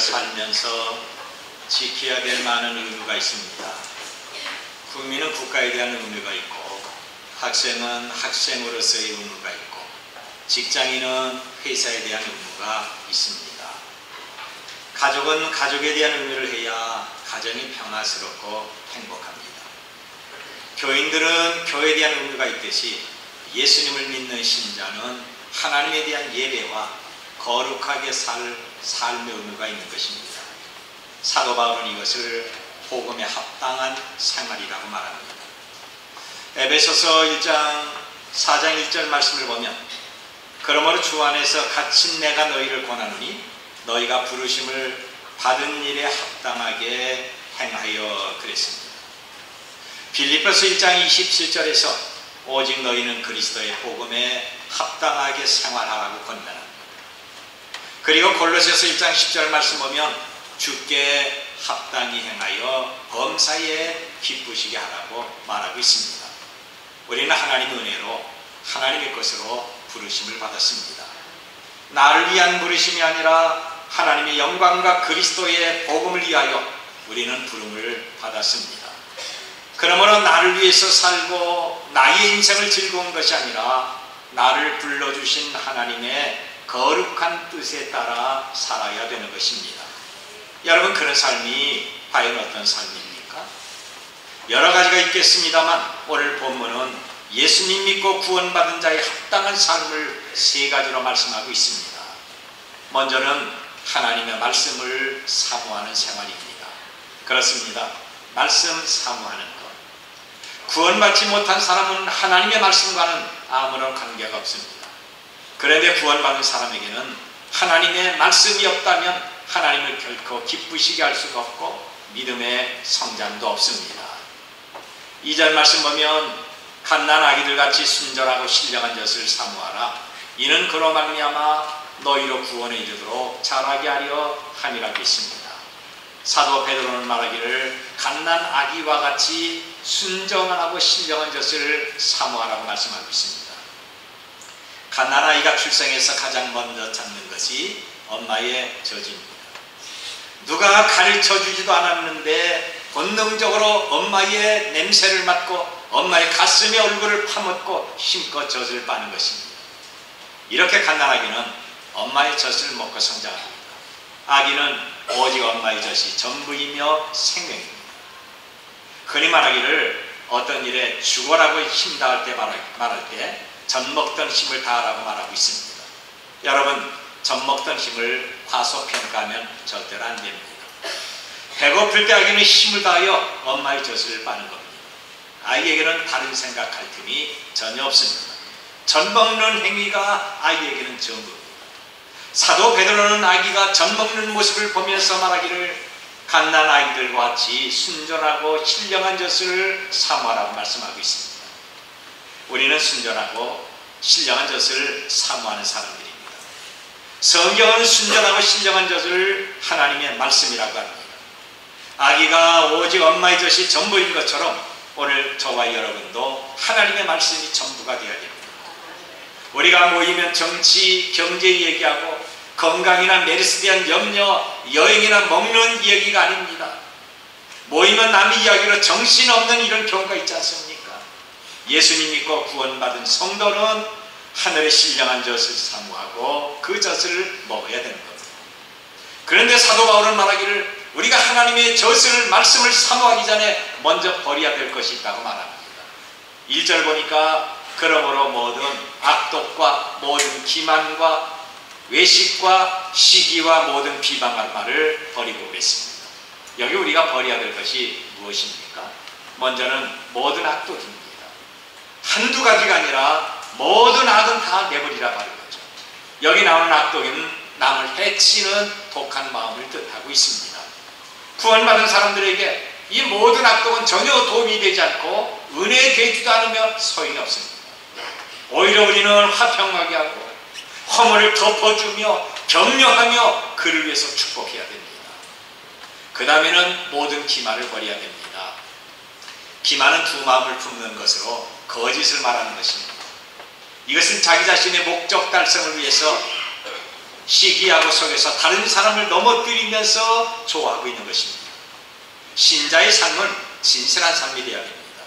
살면서 지켜야 될 많은 의무가 있습니다. 국민은 국가에 대한 의무가 있고, 학생은 학생으로서의 의무가 있고, 직장인은 회사에 대한 의무가 있습니다. 가족은 가족에 대한 의무를 해야 가정이 평화스럽고 행복합니다. 교인들은 교회에 대한 의무가 있듯이 예수님을 믿는 신자는 하나님에 대한 예배와 거룩하게 살 삶의 의무가 있는 것입니다. 사도 바울은 이것을 복음에 합당한 생활이라고 말합니다. 에베소서 1장 4장 1절 말씀을 보면, 그러므로 주 안에서 갇힌 내가 너희를 권하노니 너희가 부르심을 받은 일에 합당하게 행하여 그랬습니다. 빌립보서 1장 27절에서 오직 너희는 그리스도의 복음에 합당하게 생활하라고 권면합니다. 그리고 골로새서 1장 10절 말씀 보면 주께 합당히 행하여 범사에 기쁘시게 하라고 말하고 있습니다. 우리는 하나님의 은혜로 하나님의 것으로 부르심을 받았습니다. 나를 위한 부르심이 아니라 하나님의 영광과 그리스도의 복음을 위하여 우리는 부름을 받았습니다. 그러므로 나를 위해서 살고 나의 인생을 즐거운 것이 아니라 나를 불러주신 하나님의 거룩한 뜻에 따라 살아야 되는 것입니다. 여러분, 그런 삶이 과연 어떤 삶입니까? 여러 가지가 있겠습니다만 오늘 본문은 예수님 믿고 구원받은 자의 합당한 삶을 세 가지로 말씀하고 있습니다. 먼저는 하나님의 말씀을 사모하는 생활입니다. 그렇습니다. 말씀 사모하는 것. 구원받지 못한 사람은 하나님의 말씀과는 아무런 관계가 없습니다. 그런데 구원받은 사람에게는 하나님의 말씀이 없다면 하나님을 결코 기쁘시게 할 수가 없고 믿음의 성장도 없습니다. 2절 말씀 보면 갓난 아기들같이 순전하고 신령한 젖을 사모하라. 이는 그로 말미암아 너희로 구원에 이르도록 자라게 하려 함이라고 했습니다. 사도 베드로는 말하기를 갓난 아기와 같이 순전하고 신령한 젖을 사모하라고 말씀하고 있습니다. 갓난 아이가 출생해서 가장 먼저 찾는 것이 엄마의 젖입니다. 누가 가르쳐주지도 않았는데 본능적으로 엄마의 냄새를 맡고 엄마의 가슴에 얼굴을 파묻고 힘껏 젖을 빠는 것입니다. 이렇게 갓난아기는 엄마의 젖을 먹고 성장합니다. 아기는 오직 엄마의 젖이 전부이며 생명입니다. 흔히 말하기를 어떤 일에 죽어라고 힘 다할 때 말할 때 젖 먹던 힘을 다하라고 말하고 있습니다. 여러분, 젖 먹던 힘을 과소평가하면 절대로 안 됩니다. 배고플 때 아기는 힘을 다하여 엄마의 젖을 빠는 겁니다. 아이에게는 다른 생각할 틈이 전혀 없습니다. 젖 먹는 행위가 아이에게는 전부입니다. 사도 베드로는 아기가 젖 먹는 모습을 보면서 말하기를 갓난 아이들과 같이 순전하고 신령한 젖을 사모하라고 말씀하고 있습니다. 우리는 순전하고 신령한 젖을 사모하는 사람들입니다. 성경은 순전하고 신령한 젖을 하나님의 말씀이라고 합니다. 아기가 오직 엄마의 젖이 전부인 것처럼 오늘 저와 여러분도 하나님의 말씀이 전부가 되어야 됩니다. 우리가 모이면 정치, 경제 얘기하고 건강이나 메르스에 대한 염려, 여행이나 먹는 얘기가 아닙니다. 모이면 남의 이야기로 정신없는 이런 경우가 있지 않습니까? 예수님 믿고 구원받은 성도는 하늘의 신령한 젖을 사모하고 그 젖을 먹어야 되는 겁니다. 그런데 사도 바울은 말하기를 우리가 하나님의 젖을 말씀을 사모하기 전에 먼저 버려야 될 것이 있다고 말합니다. 1절 보니까 그러므로 모든 악독과 모든 기만과 외식과 시기와 모든 비방할 말을 버리고 그랬습니다. 여기 우리가 버려야 될 것이 무엇입니까? 먼저는 모든 악독입니다. 한두 가지가 아니라 모든 악은 다 내버리라 바른 거죠. 여기 나오는 악독은 남을 해치는 독한 마음을 뜻하고 있습니다. 구원받은 사람들에게 이 모든 악독은 전혀 도움이 되지 않고 은혜에 되지도 않으며 소용이 없습니다. 오히려 우리는 화평하게 하고 허물을 덮어주며 격려하며 그를 위해서 축복해야 됩니다. 그 다음에는 모든 기만을 버려야 됩니다. 기만은 두 마음을 품는 것으로 거짓을 말하는 것입니다. 이것은 자기 자신의 목적 달성을 위해서 시기하고 속에서 다른 사람을 넘어뜨리면서 좋아하고 있는 것입니다. 신자의 삶은 진실한 삶이 되어야 됩니다.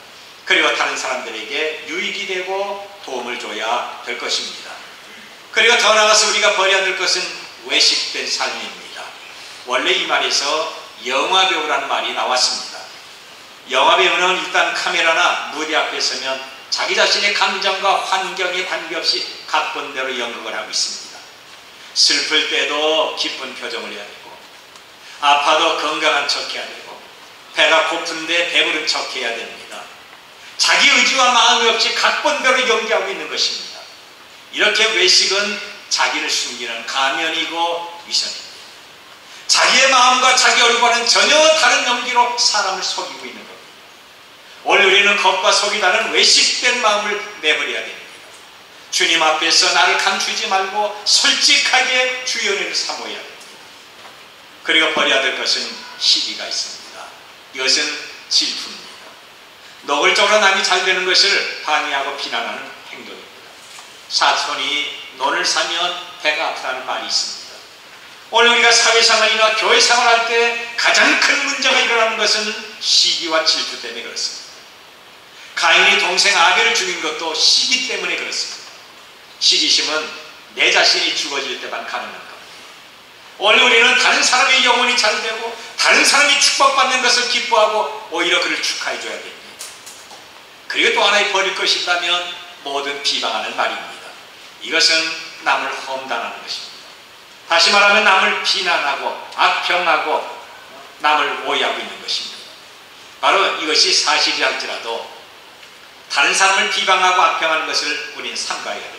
그리고 다른 사람들에게 유익이 되고 도움을 줘야 될 것입니다. 그리고 더 나아가서 우리가 버려야 될 것은 외식된 삶입니다. 원래 이 말에서 영화배우라는 말이 나왔습니다. 영화배우는 일단 카메라나 무대 앞에 서면 자기 자신의 감정과 환경에 관계없이 각본대로 연극을 하고 있습니다. 슬플 때도 기쁜 표정을 해야 되고, 아파도 건강한 척 해야 되고, 배가 고픈데 배부른 척 해야 됩니다. 자기 의지와 마음이 없이 각본대로 연기하고 있는 것입니다. 이렇게 외식은 자기를 숨기는 가면이고 위선입니다. 자기의 마음과 자기 얼굴과는 전혀 다른 연기로 사람을 속이고 있는 겁니다. 오늘 우리는 겉과 속이 다른 외식된 마음을 내버려야 됩니다. 주님 앞에서 나를 감추지 말고 솔직하게 주의 은혜를 사모해야 됩니다. 그리고 버려야 될 것은 시기가 있습니다. 이것은 질투입니다. 노골적으로 남이 잘 되는 것을 방해하고 비난하는 행동입니다. 사촌이 논을 사면 배가 아프다는 말이 있습니다. 오늘 우리가 사회생활이나 교회생활할 때 가장 큰 문제가 일어나는 것은 시기와 질투 때문에 그렇습니다. 가인이 동생 아벨을 죽인 것도 시기 때문에 그렇습니다. 시기심은 내 자신이 죽어질 때만 가능한 겁니다. 오늘 우리는 다른 사람의 영혼이 잘 되고 다른 사람이 축복받는 것을 기뻐하고 오히려 그를 축하해 줘야 됩니다. 그리고 또 하나의 버릴 것이 있다면 모든 비방하는 말입니다. 이것은 남을 험담하는 것입니다. 다시 말하면 남을 비난하고 악평하고 남을 오해하고 있는 것입니다. 바로 이것이 사실이랄지라도 다른 사람을 비방하고 악평하는 것을 우리는 삼가해야 됩니다.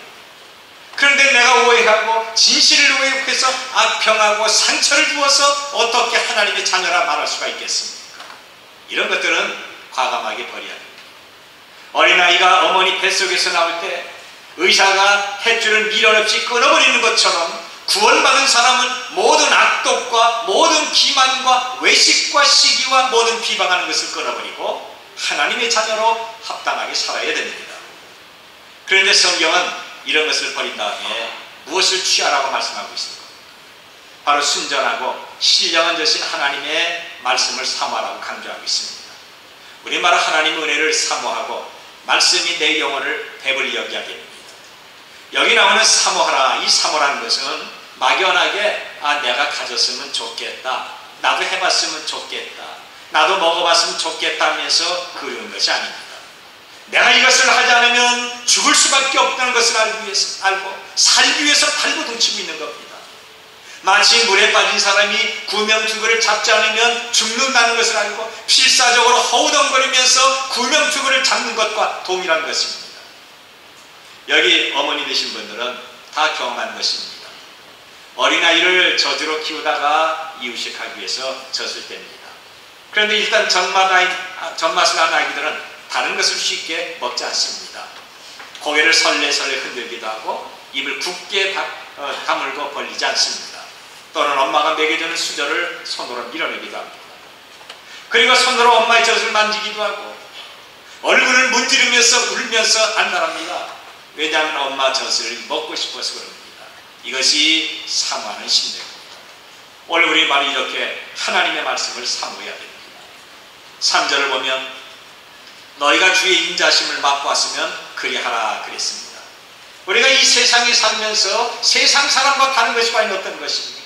그런데 내가 오해하고 진실을 왜곡해서 악평하고 상처를 주어서 어떻게 하나님의 자녀라 말할 수가 있겠습니까? 이런 것들은 과감하게 버려야 됩니다. 어린아이가 어머니 뱃속에서 나올 때 의사가 탯줄을 미련 없이 끊어버리는 것처럼 구원받은 사람은 모든 악독과 모든 기만과 외식과 시기와 모든 비방하는 것을 끊어버리고 하나님의 자녀로 합당하게 살아야 됩니다. 그런데 성경은 이런 것을 버린 다음에 무엇을 취하라고 말씀하고 있습니다. 바로 순전하고 신령한 되신 하나님의 말씀을 사모하라고 강조하고 있습니다. 우리 말은 하나님의 은혜를 사모하고 말씀이 내 영혼을 배불리 여기게 됩니다. 여기 나오는 사모하라, 이 사모라는 것은 막연하게 내가 가졌으면 좋겠다, 나도 해봤으면 좋겠다, 나도 먹어봤으면 좋겠다 하면서 그러는 것이 아닙니다. 내가 이것을 하지 않으면 죽을 수밖에 없다는 것을 알고 살기 위해서 발버둥치고 있는 겁니다. 마치 물에 빠진 사람이 구명투구를 잡지 않으면 죽는다는 것을 알고 필사적으로 허우덩거리면서 구명투구를 잡는 것과 동일한 것입니다. 여기 어머니 되신 분들은 다 경험한 것입니다. 어린아이를 저주로 키우다가 이유식하기 위해서 젖을 뗍니다. 그런데 일단 젖맛을 한 아기들은 다른 것을 쉽게 먹지 않습니다. 고개를 설레설레 흔들기도 하고 입을 굳게 다물고 벌리지 않습니다. 또는 엄마가 먹여주는 수저를 손으로 밀어내기도 합니다. 그리고 손으로 엄마의 젖을 만지기도 하고 얼굴을 문지르면서 울면서 안달합니다. 왜냐하면 엄마 젖을 먹고 싶어서 그럽니다. 이것이 사모하는 심정입니다. 오늘 우리 말이 이렇게 하나님의 말씀을 사모해야 됩니다. 3절을 보면 너희가 주의 인자심을 맛보았으면 그리하라 그랬습니다. 우리가 이 세상에 살면서 세상 사람과 다른 것이 과연 어떤 것입니까?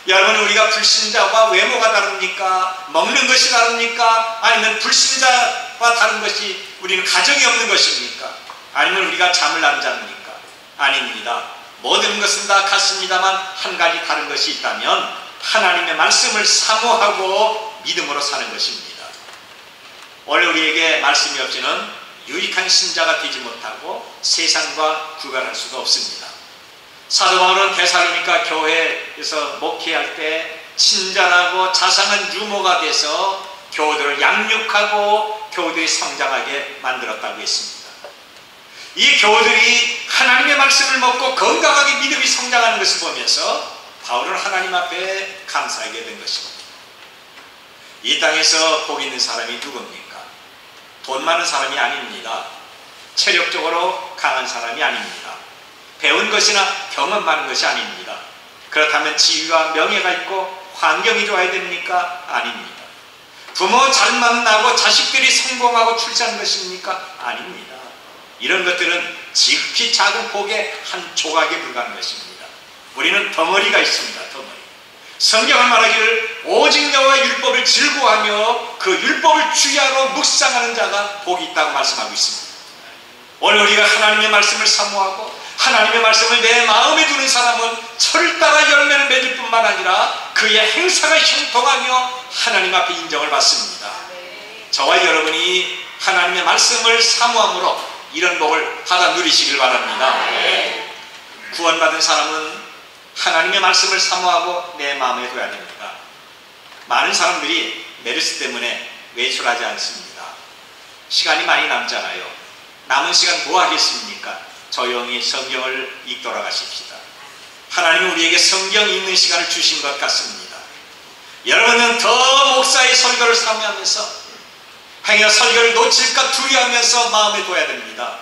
여러분, 우리가 불신자와 외모가 다릅니까? 먹는 것이 다릅니까? 아니면 불신자와 다른 것이 우리는 가정이 없는 것입니까? 아니면 우리가 잠을 안 잡니까? 아닙니다. 모든 것은 다 같습니다만 한 가지 다른 것이 있다면 하나님의 말씀을 사모하고 믿음으로 사는 것입니다. 오늘 우리에게 말씀이 없이는 유익한 신자가 되지 못하고 세상과 구별할 수가 없습니다. 사도 바울은 데살로니가 교회에서 목회할 때 친절하고 자상한 유모가 돼서 교우들을 양육하고 교우들이 성장하게 만들었다고 했습니다. 이 교우들이 하나님의 말씀을 먹고 건강하게 믿음이 성장하는 것을 보면서 바울은 하나님 앞에 감사하게 된 것입니다. 이 땅에서 복 있는 사람이 누굽니까? 돈 많은 사람이 아닙니다. 체력적으로 강한 사람이 아닙니다. 배운 것이나 경험 많은 것이 아닙니다. 그렇다면 지위와 명예가 있고 환경이 좋아야 됩니까? 아닙니다. 부모 잘 만나고 자식들이 성공하고 출세하는 것입니까? 아닙니다. 이런 것들은 지극히 작은 폭의 한 조각에 불과한 것입니다. 우리는 덩어리가 있습니다. 덩어리. 성경은 말하기를 오직 여호와의 율법을 즐거워하며 그 율법을 주야로 묵상하는 자가 복이 있다고 말씀하고 있습니다. 오늘 우리가 하나님의 말씀을 사모하고 하나님의 말씀을 내 마음에 두는 사람은 철을 따라 열매를 맺을 뿐만 아니라 그의 행사가 형통하며 하나님 앞에 인정을 받습니다. 저와 여러분이 하나님의 말씀을 사모함으로 이런 복을 받아 누리시길 바랍니다. 구원받은 사람은 하나님의 말씀을 사모하고 내 마음에 둬야 됩니다. 많은 사람들이 메르스 때문에 외출하지 않습니다. 시간이 많이 남잖아요. 남은 시간 뭐 하겠습니까? 조용히 성경을 읽도록 하십시다. 하나님은 우리에게 성경 읽는 시간을 주신 것 같습니다. 여러분은 더 목사의 설교를 사모하면서 행여 설교를 놓칠까 두려워하면서 마음에 둬야 됩니다.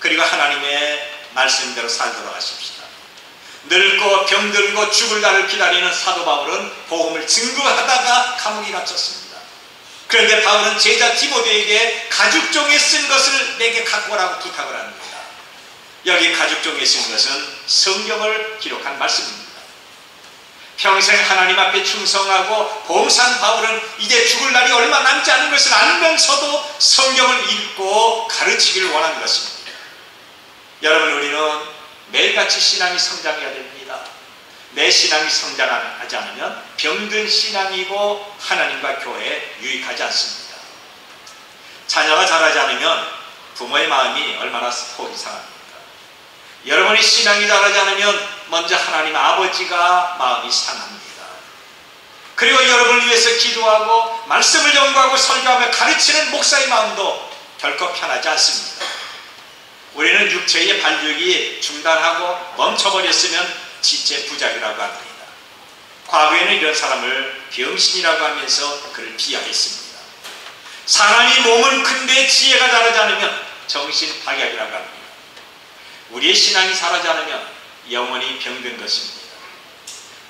그리고 하나님의 말씀대로 살도록 하십시다. 늙고 병들고 죽을 날을 기다리는 사도 바울은 복음을 증거하다가 감옥에 갇혔습니다. 그런데 바울은 제자 디모데에게 가죽종에 쓴 것을 내게 갖고 오라고 부탁을 합니다. 여기 가죽종에 쓴 것은 성경을 기록한 말씀입니다. 평생 하나님 앞에 충성하고 봉사한 바울은 이제 죽을 날이 얼마 남지 않은 것을 알면서도 성경을 읽고 가르치기를 원한 것입니다. 여러분, 우리는 매일같이 신앙이 성장해야 됩니다. 내 신앙이 성장하지 않으면 병든 신앙이고 하나님과 교회에 유익하지 않습니다. 자녀가 자라지 않으면 부모의 마음이 얼마나 속이 상합니까? 여러분의 신앙이 자라지 않으면 먼저 하나님 아버지가 마음이 상합니다. 그리고 여러분을 위해서 기도하고 말씀을 연구하고 설교하며 가르치는 목사의 마음도 결코 편하지 않습니다. 우리는 육체의 발육이 중단하고 멈춰버렸으면 지체 부작이라고 합니다. 과거에는 이런 사람을 병신이라고 하면서 그를 비하했습니다. 사람이 몸은 큰데 지혜가 자라지 않으면 정신박약이라고 합니다. 우리의 신앙이 자라지 않으면 영원히 병든 것입니다.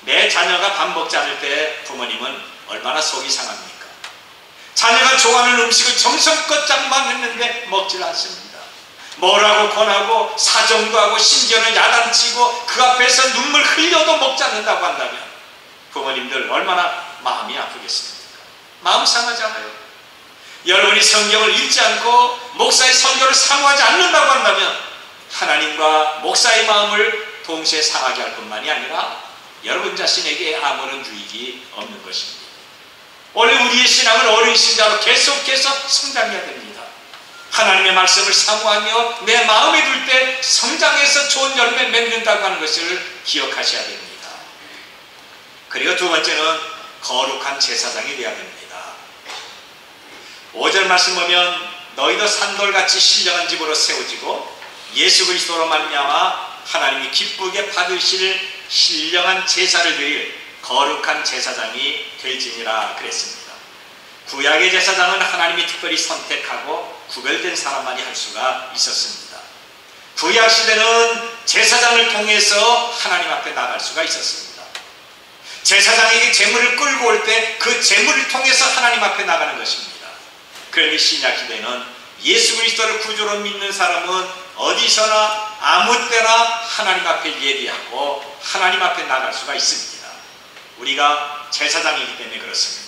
내 자녀가 밥 먹지 않을 때 부모님은 얼마나 속이 상합니까? 자녀가 좋아하는 음식을 정성껏 장만했는데 먹질 않습니다. 뭐라고 권하고 사정도 하고 심지어는 야단치고 그 앞에서 눈물 흘려도 먹지 않는다고 한다면 부모님들 얼마나 마음이 아프겠습니까? 마음 상하잖아요. 여러분이 성경을 읽지 않고 목사의 설교를 사모하지 않는다고 한다면 하나님과 목사의 마음을 동시에 상하게 할 뿐만이 아니라 여러분 자신에게 아무런 유익이 없는 것입니다. 원래 우리의 신앙은 어린 신자로 계속해서 성장해야 됩니다. 하나님의 말씀을 사모하며 내 마음에 둘 때 성장해서 좋은 열매 맺는다고 하는 것을 기억하셔야 됩니다. 그리고 두 번째는 거룩한 제사장이 되어야 됩니다. 5절 말씀 보면 너희도 산돌같이 신령한 집으로 세워지고 예수 그리스도로 말미암아 하나님이 기쁘게 받으실 신령한 제사를 드릴 거룩한 제사장이 될지니라 그랬습니다. 구약의 제사장은 하나님이 특별히 선택하고 구별된 사람만이 할 수가 있었습니다. 구약 시대는 제사장을 통해서 하나님 앞에 나갈 수가 있었습니다. 제사장에게 제물을 끌고 올 때 그 제물을 통해서 하나님 앞에 나가는 것입니다. 그런데 신약 시대는 예수 그리스도를 구주로 믿는 사람은 어디서나 아무 때나 하나님 앞에 예비하고 하나님 앞에 나갈 수가 있습니다. 우리가 제사장이기 때문에 그렇습니다.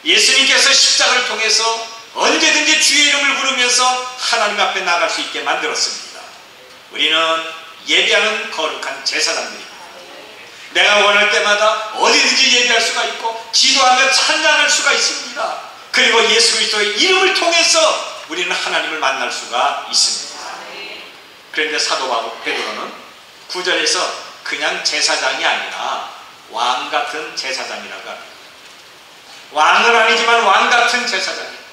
예수님께서 십자가를 통해서 언제든지 주의 이름을 부르면서 하나님 앞에 나갈 수 있게 만들었습니다. 우리는 예비하는 거룩한 제사장들입니다. 내가 원할 때마다 어디든지 예비할 수가 있고 기도하며 찬양할 수가 있습니다. 그리고 예수 그리스도의 이름을 통해서 우리는 하나님을 만날 수가 있습니다. 그런데 사도 바울 베드로는 9절에서 그냥 제사장이 아니라 왕 같은 제사장이라고 합니다. 왕은 아니지만 왕 같은 제사장입니다.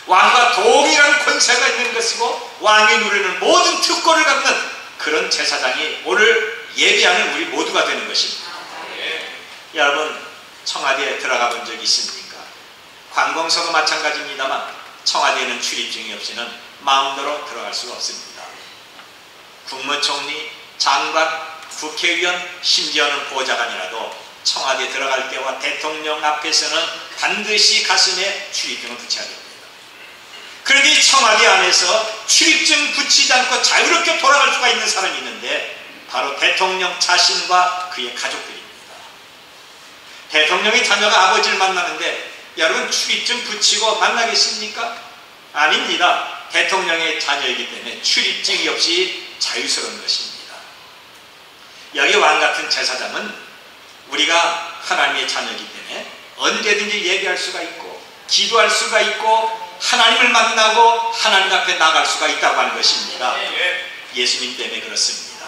왕과 동일한 권세가 있는 것이고 왕이 누리는 모든 특권을 갖는 그런 제사장이 오늘 예비하는 우리 모두가 되는 것입니다. 여러분, 청와대에 들어가 본 적이 있습니까? 관공서도 마찬가지입니다만 청와대에는 출입증이 없이는 마음대로 들어갈 수가 없습니다. 국무총리, 장관, 국회의원, 심지어는 보좌관이라도 청와대에 들어갈 때와 대통령 앞에서는 반드시 가슴에 출입증을 붙여야 됩니다. 그런데 이 청와대 안에서 출입증 붙이지 않고 자유롭게 돌아갈 수가 있는 사람이 있는데 바로 대통령 자신과 그의 가족들입니다. 대통령의 자녀가 아버지를 만나는데 여러분 출입증 붙이고 만나겠습니까? 아닙니다. 대통령의 자녀이기 때문에 출입증이 없이 자유스러운 것입니다. 여기 왕같은 제사장은 우리가 하나님의 자녀이기 때문에 언제든지 예배할 수가 있고 기도할 수가 있고 하나님을 만나고 하나님 앞에 나갈 수가 있다고 하는 것입니다. 예수님 때문에 그렇습니다.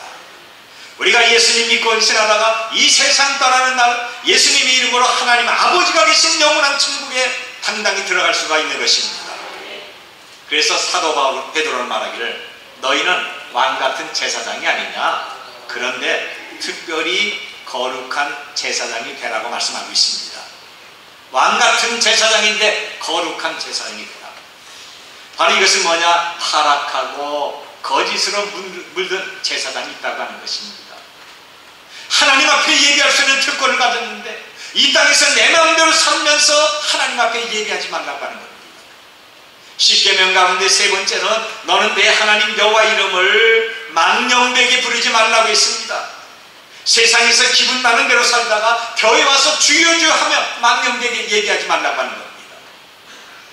우리가 예수님 믿고 헌신하다가 이 세상 떠나는 날 예수님의 이름으로 하나님 아버지가 계신 영원한 천국에 당당히 들어갈 수가 있는 것입니다. 그래서 사도 바울 베드로는 말하기를 너희는 왕같은 제사장이 아니냐, 그런데 특별히 거룩한 제사장이 되라고 말씀하고 있습니다. 왕같은 제사장인데 거룩한 제사장이 되라. 바로 이것은 뭐냐? 타락하고 거짓으로 물든 제사장이 있다고 하는 것입니다. 하나님 앞에 예배할 수 있는 특권을 가졌는데 이 땅에서 내 마음대로 살면서 하나님 앞에 예배하지 말라고 하는 겁니다. 십계명 가운데 세 번째는 너는 내 하나님 여호와 이름을 망령되게 부르지 말라고 했습니다. 세상에서 기분 나는 대로 살다가 교회 와서 주여 주여 하며 망령되게 얘기하지 말라고 하는 겁니다.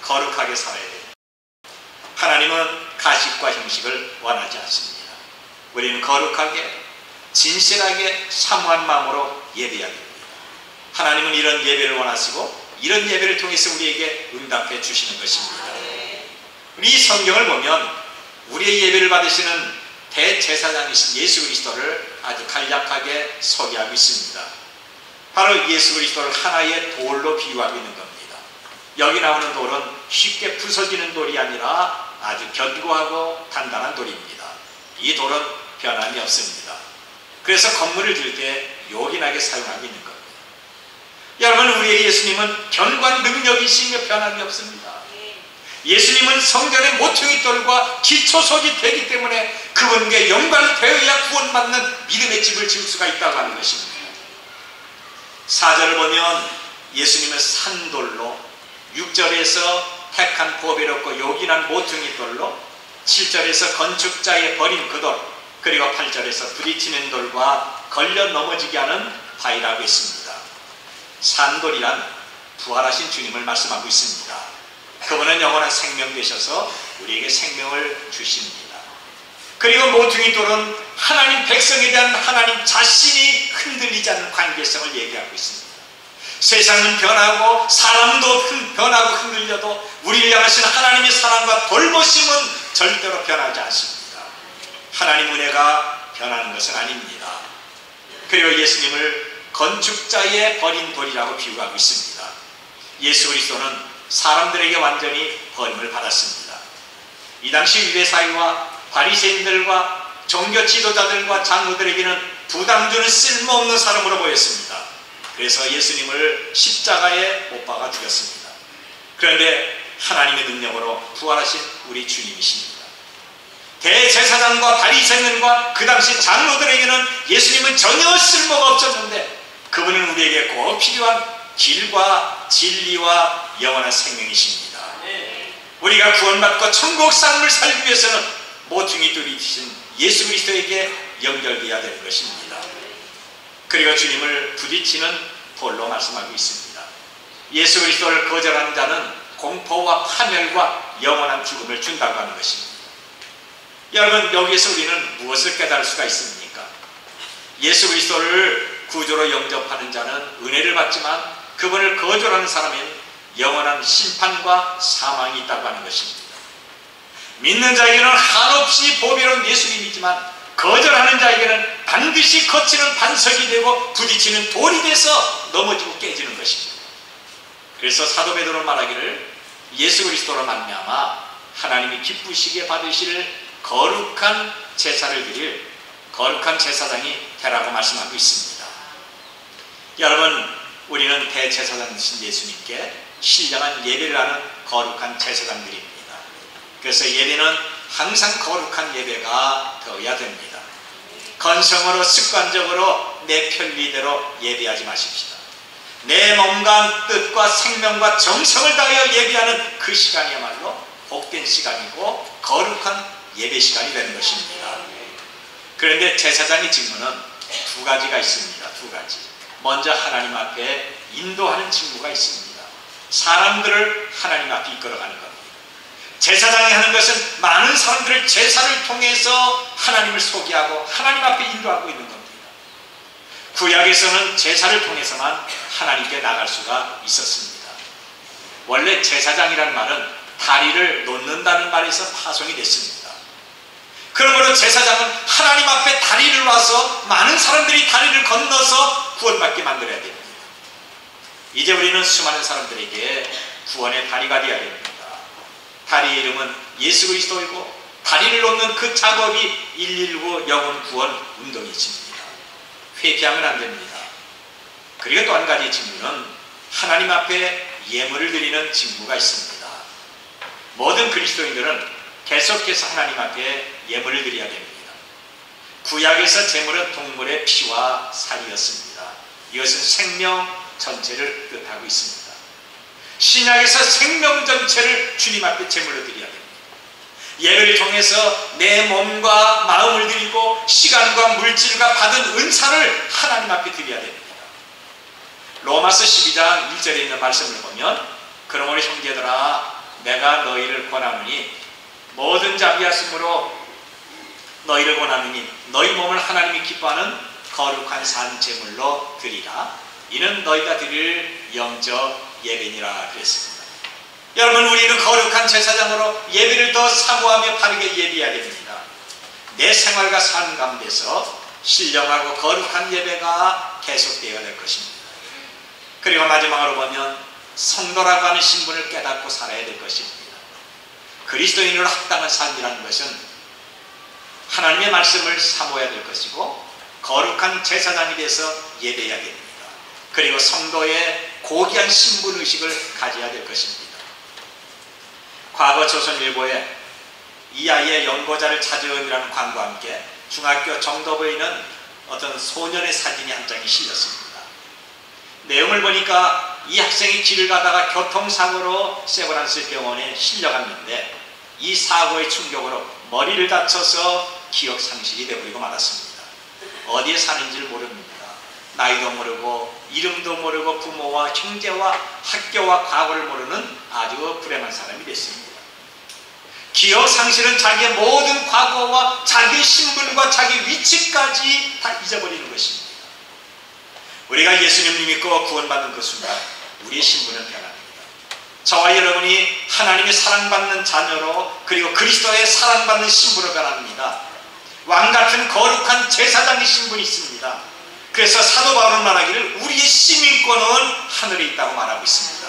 거룩하게 살아야 돼요. 하나님은 가식과 형식을 원하지 않습니다. 우리는 거룩하게 진실하게 사모한 마음으로 예배해야 됩니다. 하나님은 이런 예배를 원하시고 이런 예배를 통해서 우리에게 응답해 주시는 것입니다. 우리 성경을 보면 우리의 예배를 받으시는 대제사장이신 예수 그리스도를 아주 간략하게 소개하고 있습니다. 바로 예수 그리스도를 하나의 돌로 비유하고 있는 겁니다. 여기 나오는 돌은 쉽게 부서지는 돌이 아니라 아주 견고하고 단단한 돌입니다. 이 돌은 변함이 없습니다. 그래서 건물을 지을 때 요긴하게 사용하고 있는 겁니다. 여러분, 우리의 예수님은 견고한 능력이시며 변함이 없습니다. 예수님은 성전의 모퉁이 돌과 기초석이 되기 때문에 그분께 영광을 되어야 구원받는 믿음의 집을 지을 수가 있다고 하는 것입니다. 4절을 보면 예수님은 산돌로, 6절에서 택한 보배롭고 요긴한 모퉁이 돌로, 7절에서 건축자의 버린 그 돌, 그리고 8절에서 부딪히는 돌과 걸려 넘어지게 하는 바위라고 했습니다. 산돌이란 부활하신 주님을 말씀하고 있습니다. 그분은 영원한 생명 되셔서 우리에게 생명을 주십니다. 그리고 모퉁이 돌은 하나님 백성에 대한 하나님 자신이 흔들리지 않는 관계성을 얘기하고 있습니다. 세상은 변하고 사람도 변하고 흔들려도 우리를 향하신 하나님의 사랑과 돌보심은 절대로 변하지 않습니다. 하나님 은혜가 변하는 것은 아닙니다. 그리고 예수님을 건축자의 버린 돌이라고 비유하고 있습니다. 예수 그리스도는 사람들에게 완전히 버림을 받았습니다. 이 당시 유대사회와 바리새인들과 종교 지도자들과 장로들에게는 부담 주는 쓸모없는 사람으로 보였습니다. 그래서 예수님을 십자가에 못 박아 죽였습니다. 그런데 하나님의 능력으로 부활하신 우리 주님이십니다. 대제사장과 바리새인과 그 당시 장로들에게는 예수님은 전혀 쓸모가 없었는데 그분은 우리에게 꼭 필요한 길과 진리와 영원한 생명이십니다. 우리가 구원받고 천국 삶을 살기 위해서는 모퉁이 돌이 되신 예수 그리스도에게 연결되어야 되는 것입니다. 그리고 주님을 부딪히는 돌로 말씀하고 있습니다. 예수 그리스도를 거절하는 자는 공포와 파멸과 영원한 죽음을 준다고 하는 것입니다. 여러분, 여기에서 우리는 무엇을 깨달을 수가 있습니까? 예수 그리스도를 구주로 영접하는 자는 은혜를 받지만 그분을 거절하는 사람은 영원한 심판과 사망이 있다고 하는 것입니다. 믿는 자에게는 한없이 보배로운 예수님이지만 거절하는 자에게는 반드시 거치는 반석이 되고 부딪히는 돌이 돼서 넘어지고 깨지는 것입니다. 그래서 사도 베드로는 말하기를 예수 그리스도로 말미암아 하나님이 기쁘시게 받으실 거룩한 제사를 드릴 거룩한 제사장이 되라고 말씀하고 있습니다. 여러분, 우리는 대제사장이신 예수님께 신령한 예배를 하는 거룩한 제사장들입니다. 그래서 예배는 항상 거룩한 예배가 되어야 됩니다. 건성으로 습관적으로 내 편리대로 예배하지 마십시다. 내 몸과 뜻과 생명과 정성을 다하여 예배하는 그 시간이야말로 복된 시간이고 거룩한 예배 시간이 되는 것입니다. 그런데 제사장의 직무는 두 가지가 있습니다. 두 가지. 먼저 하나님 앞에 인도하는 직무가 있습니다. 사람들을 하나님 앞에 이끌어가는 겁니다. 제사장이 하는 것은 많은 사람들을 제사를 통해서 하나님을 소개하고 하나님 앞에 인도하고 있는 겁니다. 구약에서는 제사를 통해서만 하나님께 나갈 수가 있었습니다. 원래 제사장이라는 말은 다리를 놓는다는 말에서 파송이 됐습니다. 그러므로 제사장은 하나님 앞에 다리를 놔서 많은 사람들이 다리를 건너서 구원받게 만들어야 됩니다. 이제 우리는 수많은 사람들에게 구원의 다리가 되어야 됩니다. 다리의 이름은 예수 그리스도이고 다리를 놓는 그 작업이 119 영혼 구원 운동이 있습니다. 회피하면 안 됩니다. 그리고 또 한 가지 직무는 하나님 앞에 예물을 드리는 직무가 있습니다. 모든 그리스도인들은 계속해서 하나님 앞에 예물을 드려야 됩니다. 구약에서 제물은 동물의 피와 살이었습니다. 이것은 생명 전체를 뜻하고 있습니다. 신약에서 생명 전체를 주님 앞에 제물로 드려야 됩니다. 예배를 통해서 내 몸과 마음을 드리고 시간과 물질과 받은 은사를 하나님 앞에 드려야 됩니다. 로마서 12장 1절에 있는 말씀을 보면 그러므로 형제들아 내가 너희를 권하노니 모든 자비하심으로 너희를 권하노니 너희 몸을 하나님이 기뻐하는 거룩한 산 제물로 드리라. 이는 너희가 드릴 영적 예배니라 그랬습니다. 여러분, 우리는 거룩한 제사장으로 예배를 더 사모하며 바르게 예배해야 됩니다. 내 생활과 삶 가운데서 신령하고 거룩한 예배가 계속되어야 될 것입니다. 그리고 마지막으로 보면 성도라고 하는 신분을 깨닫고 살아야 될 것입니다. 그리스도인으로 합당한 삶이라는 것은 하나님의 말씀을 사모해야 될 것이고 거룩한 제사장이 돼서 예배해야 됩니다. 그리고 성도의 고귀한 신분의식을 가져야 될 것입니다. 과거 조선일보에 이 아이의 연고자를 찾으라는 광고와 함께 중학교 정도부에 있는 어떤 소년의 사진이 한 장이 실렸습니다. 내용을 보니까 이 학생이 길을 가다가 교통사고로 세브란스 병원에 실려갔는데 이 사고의 충격으로 머리를 다쳐서 기억 상실이 되어버리고 말았습니다. 어디에 사는지를 모릅니다. 나이도 모르고 이름도 모르고 부모와 형제와 학교와 과거를 모르는 아주 불행한 사람이 됐습니다. 기억 상실은 자기의 모든 과거와 자기의 신분과 자기 위치까지 다 잊어버리는 것입니다. 우리가 예수님을 믿고 구원받는 그 순간 우리의 신분은 변합니다. 저와 여러분이 하나님의 사랑받는 자녀로 그리고 그리스도의 사랑받는 신부로 변합니다. 왕같은 거룩한 제사장의 신분이 있습니다. 그래서 사도 바울은 말하기를 우리의 시민권은 하늘에 있다고 말하고 있습니다.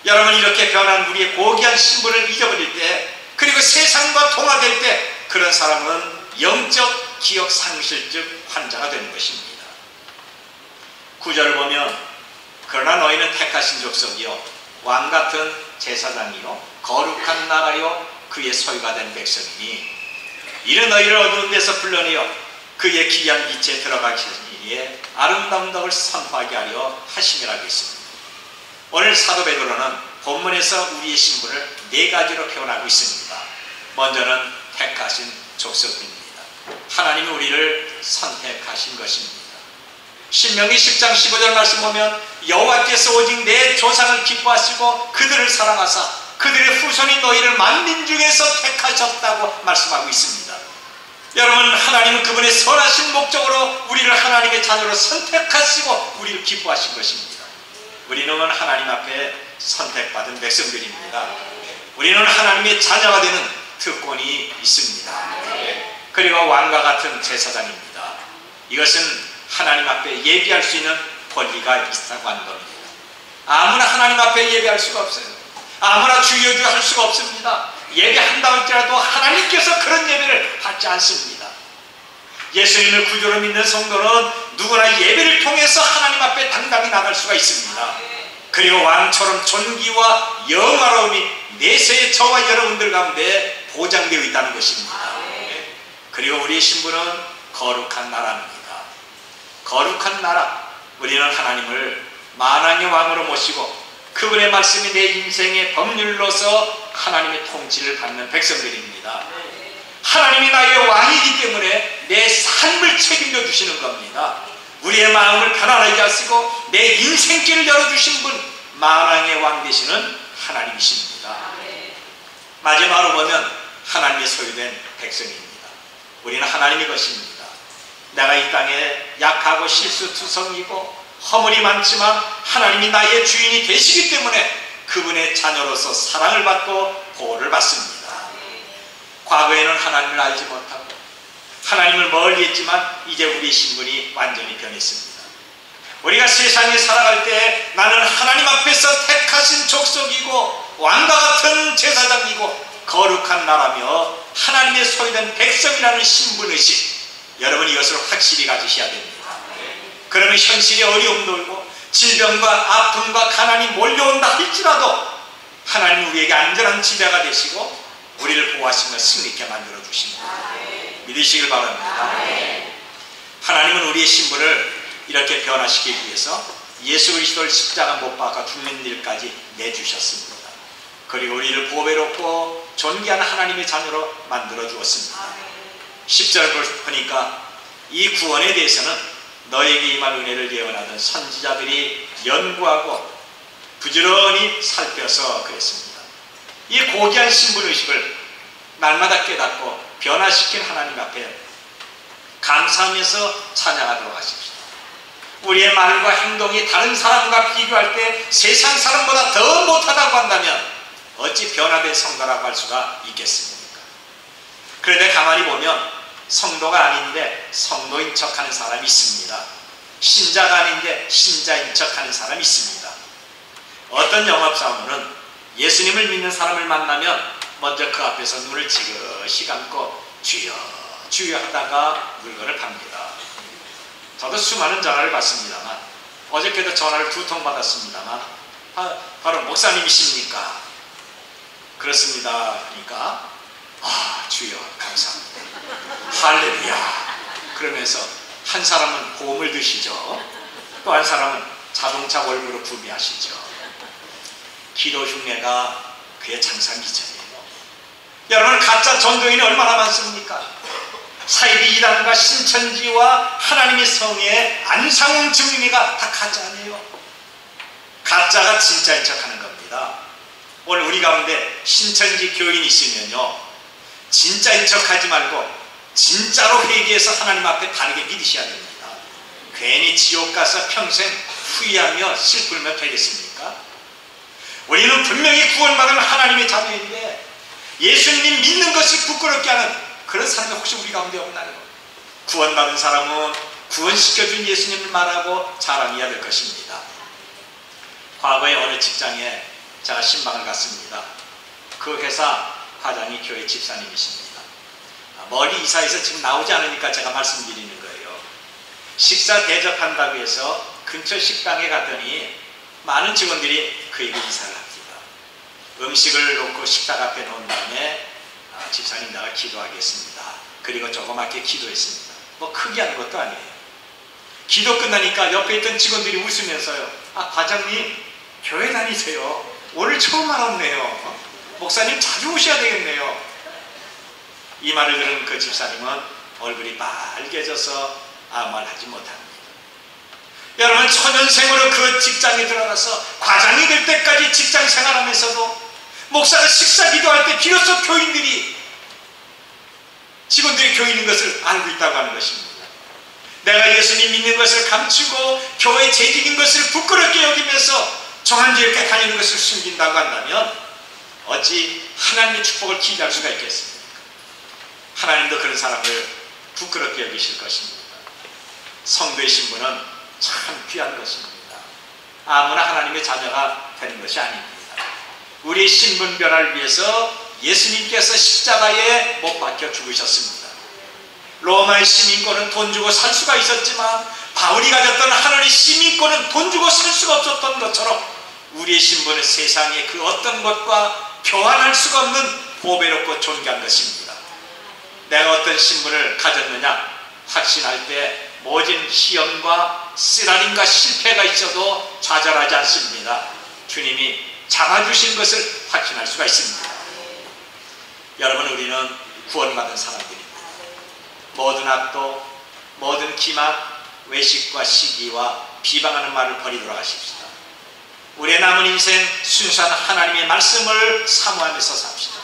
여러분, 이렇게 변한 우리의 고귀한 신분을 잊어버릴 때 그리고 세상과 통화될 때 그런 사람은 영적 기억 상실증 환자가 되는 것입니다. 9절을 보면 그러나 너희는 택하신 족속이요 왕같은 제사장이요 거룩한 나라요 그의 소유가 된 백성이니 이는 너희를 어두운 데서 불러내어 그의 기이한 빛에 들어가게 하시니에 아름다운 덕을 선포하게 하려 하심이라고 했습니다. 오늘 사도 베드로는 본문에서 우리의 신분을 네 가지로 표현하고 있습니다. 먼저는 택하신 족속입니다. 하나님이 우리를 선택하신 것입니다. 신명기 10장 15절 말씀 보면 여호와께서 오직 내 조상을 기뻐하시고 그들을 사랑하사 그들의 후손이 너희를 만민 중에서 택하셨다고 말씀하고 있습니다. 여러분, 하나님은 그분의 선하신 목적으로 우리를 하나님의 자녀로 선택하시고 우리를 기뻐하신 것입니다. 우리는 하나님 앞에 선택받은 백성들입니다. 우리는 하나님의 자녀가 되는 특권이 있습니다. 그리고 왕과 같은 제사장입니다. 이것은 하나님 앞에 예배할 수 있는 권리가 있다고 하는 겁니다. 아무나 하나님 앞에 예배할 수가 없어요. 아무나 주여주 할 수가 없습니다. 예배한다 할지라도 하나님께서 그런 예배를 받지 않습니다. 예수님을 구주로 믿는 성도는 누구나 예배를 통해서 하나님 앞에 당당히 나갈 수가 있습니다. 그리고 왕처럼 존귀와 영화로움이 내세의 저와 여러분들 가운데 보장되어 있다는 것입니다. 그리고 우리의 신분은 거룩한 나라입니다. 거룩한 나라. 우리는 하나님을 만왕의 왕으로 모시고 그분의 말씀이 내 인생의 법률로서 하나님의 통치를 받는 백성들입니다. 하나님이 나의 왕이기 때문에 내 삶을 책임져 주시는 겁니다. 우리의 마음을 편안하게 하시고 내 인생길을 열어주신 분, 만왕의 왕 되시는 하나님이십니다. 마지막으로 보면 하나님의 소유된 백성입니다. 우리는 하나님의 것입니다. 내가 이 땅에 약하고 실수투성이고 허물이 많지만 하나님이 나의 주인이 되시기 때문에 그분의 자녀로서 사랑을 받고 보호를 받습니다. 과거에는 하나님을 알지 못하고 하나님을 멀리 했지만 이제 우리의 신분이 완전히 변했습니다. 우리가 세상에 살아갈 때 나는 하나님 앞에서 택하신 족속이고 왕과 같은 제사장이고 거룩한 나라며 하나님의 소유된 백성이라는 신분의식, 여러분 이것을 확실히 가지셔야 됩니다. 그러면 현실의 어려움도 오고 질병과 아픔과 가난이 몰려온다 할지라도 하나님 우리에게 안전한 지배가 되시고 우리를 보호하시며 승리케 만들어 주십니다. 믿으시길 바랍니다. 하나님은 우리의 신분을 이렇게 변화시키기 위해서 예수 그리스도를 십자가 못 박아 죽는 일까지 내주셨습니다. 그리고 우리를 보배롭고 존귀한 하나님의 자녀로 만들어 주었습니다. 10절 보니까 이 구원에 대해서는 너에게 임할 은혜를 예언하던 선지자들이 연구하고 부지런히 살펴서 그랬습니다. 이 고귀한 신분의식을 날마다 깨닫고 변화시킨 하나님 앞에 감사하면서 찬양하도록 하십시오. 우리의 말과 행동이 다른 사람과 비교할 때 세상 사람보다 더 못하다고 한다면 어찌 변화된 성도라고 할 수가 있겠습니까? 그런데 가만히 보면 성도가 아닌데 성도인 척하는 사람이 있습니다. 신자가 아닌데 신자인 척하는 사람이 있습니다. 어떤 영업사원은 예수님을 믿는 사람을 만나면 먼저 그 앞에서 눈을 지그시 감고 주여 주여 하다가 물건을 팝니다. 저도 수많은 전화를 받습니다만 어저께도 전화를 2통 받았습니다만 바로 목사님이십니까? 그렇습니다. 그러니까 주여 감사합니다. 할렐루야. 그러면서 한 사람은 보험을 드시죠. 또 한 사람은 자동차 월급으로 구매하시죠. 기도 흉내가 그의 장사기전이에요. 여러분 가짜 전도인이 얼마나 많습니까? 사이비 이단과 신천지와 하나님의 성의 안상홍 증인이가 다 가짜 아니에요. 가짜가 진짜인 척하는 겁니다. 오늘 우리 가운데 신천지 교인이 있으면요, 진짜인 척하지 말고 진짜로 회개해서 하나님 앞에 바르게 믿으셔야 됩니다. 괜히 지옥 가서 평생 후회하며 슬프면 되겠습니까? 우리는 분명히 구원받은 하나님의 자녀인데 예수님 믿는 것을 부끄럽게 하는 그런 사람이 혹시 우리 가운데 없나요? 구원받은 사람은 구원시켜준 예수님을 말하고 자랑해야 될 것입니다. 과거에 어느 직장에 제가 신방을 갔습니다. 그 회사 과장이 교회 집사님이십니다. 멀리 이사해서 지금 나오지 않으니까 제가 말씀드리는 거예요. 식사 대접한다고 해서 근처 식당에 갔더니 많은 직원들이 그에게 인사를 합니다. 음식을 놓고 식탁 앞에 놓은 다음에 집사님 나가 기도하겠습니다. 그리고 조그맣게 기도했습니다. 뭐 크게 하는 것도 아니에요. 기도 끝나니까 옆에 있던 직원들이 웃으면서요, 과장님 교회 다니세요? 오늘 처음 알았네요. 목사님 자주 오셔야 되겠네요. 이 말을 들은 그 집사님은 얼굴이 빨개져서 아무 말 하지 못합니다. 여러분 초년생으로 그 직장에 들어가서 과장이 될 때까지 직장 생활하면서도 목사가 식사 기도할 때 비로소 직원들이 교인인 것을 알고 있다고 하는 것입니다. 내가 예수님 믿는 것을 감추고 교회 재직인 것을 부끄럽게 여기면서 정한지렇게 다니는 것을 숨긴다고 한다면 어찌 하나님의 축복을 기대할 수가 있겠습니까? 하나님도 그런 사람을 부끄럽게 여기실 것입니다. 성도의 신분은 참 귀한 것입니다. 아무나 하나님의 자녀가 되는 것이 아닙니다. 우리의 신분 변화를 위해서 예수님께서 십자가에 못 박혀 죽으셨습니다. 로마의 시민권은 돈 주고 살 수가 있었지만 바울이 가졌던 하늘의 시민권은 돈 주고 살 수가 없었던 것처럼 우리의 신분은 세상의 그 어떤 것과 교환할 수가 없는 보배롭고 존귀한 것입니다. 내가 어떤 신분을 가졌느냐? 확신할 때 모진 시험과 쓰라림과 실패가 있어도 좌절하지 않습니다. 주님이 잡아주신 것을 확신할 수가 있습니다. 여러분, 우리는 구원받은 사람들입니다. 모든 악도, 모든 기만, 외식과 시기와 비방하는 말을 버리도록 하십시다. 우리의 남은 인생 순수한 하나님의 말씀을 사모하면서 삽시다.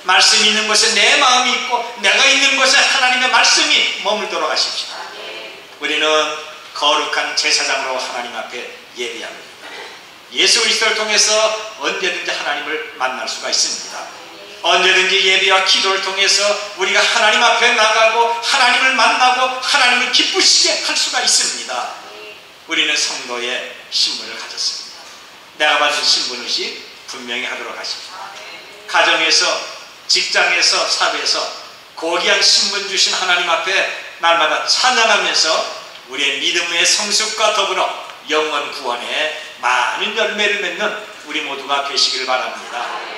말씀이 있는 곳에 내 마음이 있고 내가 있는 곳에 하나님의 말씀이 머물도록 하십시다. 우리는 거룩한 제사장으로 하나님 앞에 예배합니다. 예수 그리스도를 통해서 언제든지 하나님을 만날 수가 있습니다. 언제든지 예배와 기도를 통해서 우리가 하나님 앞에 나가고 하나님을 만나고 하나님을 기쁘시게 할 수가 있습니다. 우리는 성도의 신분을 가졌습니다. 내가 받은 신분의식 분명히 하도록 하십시오. 가정에서, 직장에서, 사회에서 고귀한 신분 주신 하나님 앞에 날마다 찬양하면서 우리의 믿음의 성숙과 더불어 영원 구원에 많은 열매를 맺는 우리 모두가 되시길 바랍니다.